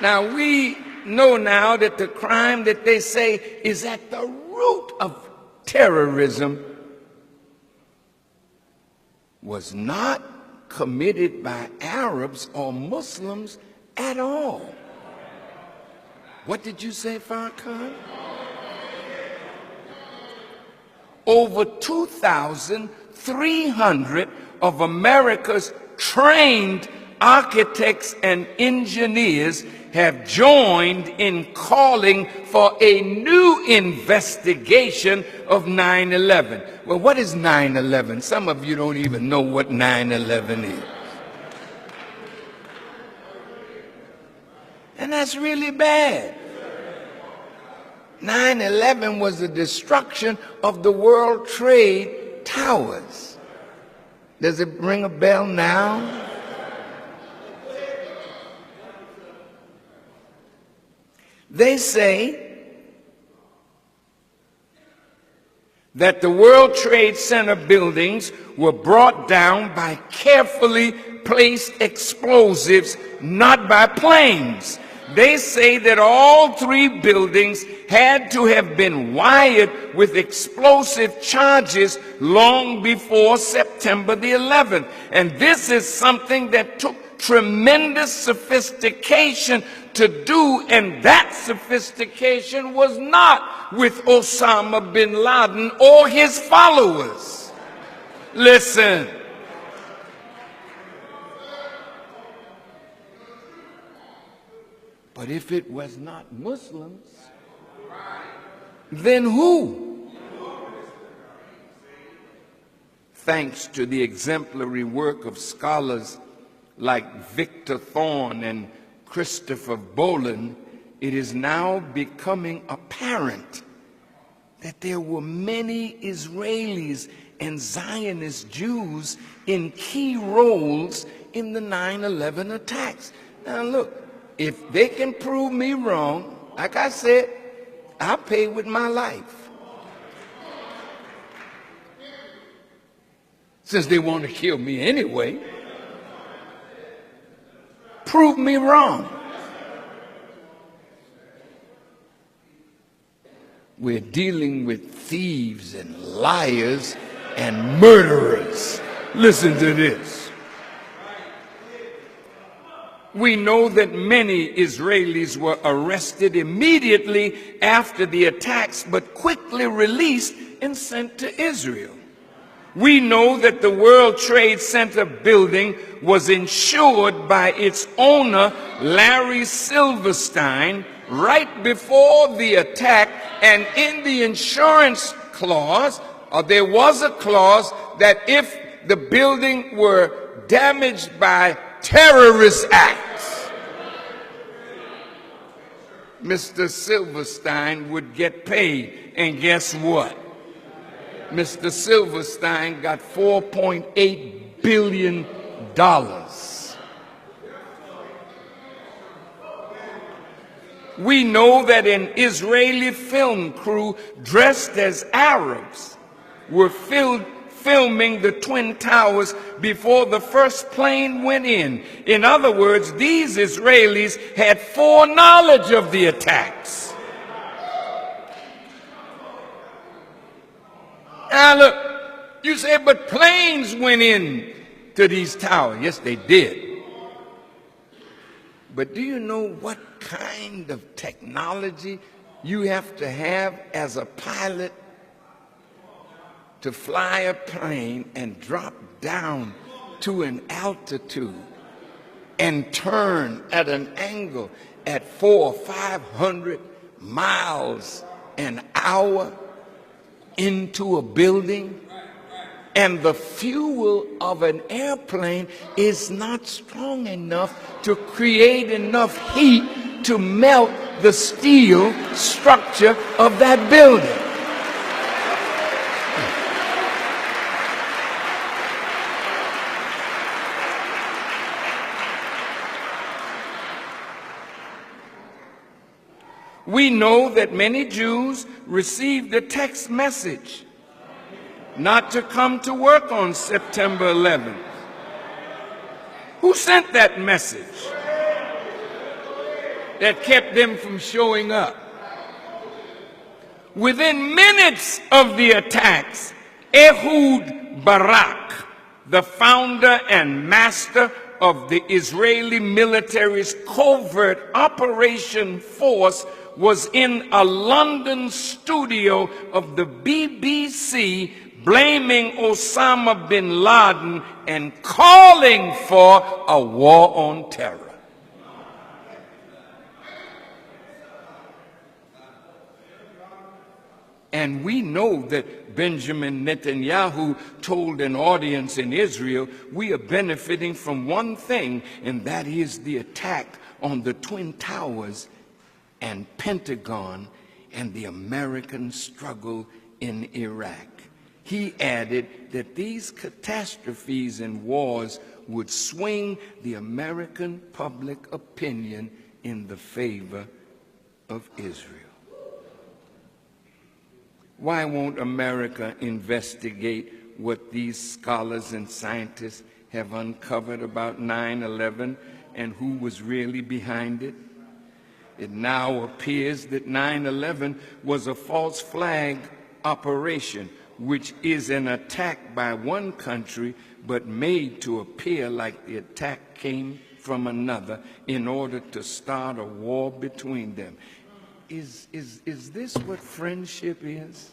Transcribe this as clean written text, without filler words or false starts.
Now, we know now that the crime that they say is at the root of terrorism was not committed by Arabs or Muslims at all. What did you say, Farrakhan? Over 2,300 of America's trained architects and engineers have joined in calling for a new investigation of 9/11. Well, what is 9/11? Some of you don't even know what 9/11 is. And that's really bad. 9/11 was the destruction of the World Trade Towers. Does it ring a bell now? They say that the World Trade Center buildings were brought down by carefully placed explosives, not by planes. They say that all three buildings had to have been wired with explosive charges long before September the 11th. And this is something that took tremendous sophistication to do, and that sophistication was not with Osama bin Laden or his followers. Listen. But if it was not Muslims, then who? Thanks to the exemplary work of scholars like Victor Thorne and Christopher Boland, it is now becoming apparent that there were many Israelis and Zionist Jews in key roles in the 9/11 attacks. Now look, if they can prove me wrong, like I said, I'll pay with my life. Since they want to kill me anyway, prove me wrong. We're dealing with thieves and liars and murderers. Listen to this. We know that many Israelis were arrested immediately after the attacks, but quickly released and sent to Israel. We know that the World Trade Center building was insured by its owner, Larry Silverstein, right before the attack, and in the insurance clause, there was a clause that if the building were damaged by terrorist acts, Mr. Silverstein would get paid. And guess what? Mr. Silverstein got $4.8 billion. We know that an Israeli film crew dressed as Arabs were filming the Twin Towers before the first plane went in. In other words, these Israelis had foreknowledge of the attacks. Now look, you say, but planes went in to these towers. Yes, they did. But do you know what kind of technology you have to have as a pilot to fly a plane and drop down to an altitude and turn at an angle at 400 or 500 miles an hour into a building? And the fuel of an airplane is not strong enough to create enough heat to melt the steel structure of that building. We know that many Jews received a text message not to come to work on September 11th. Who sent that message? that kept them from showing up. Within minutes of the attacks, Ehud Barak, the founder and master of the Israeli military's covert operation force, was in a London studio of the BBC blaming Osama bin Laden and calling for a war on terror. And we know that Benjamin Netanyahu told an audience in Israel, we are benefiting from one thing, and that is the attack on the Twin Towers and Pentagon and the American struggle in Iraq. He added that these catastrophes and wars would swing the American public opinion in the favor of Israel. Why won't America investigate what these scholars and scientists have uncovered about 9/11 and who was really behind it? It now appears that 9/11 was a false flag operation, which is an attack by one country but made to appear like the attack came from another in order to start a war between them. Is this what friendship is?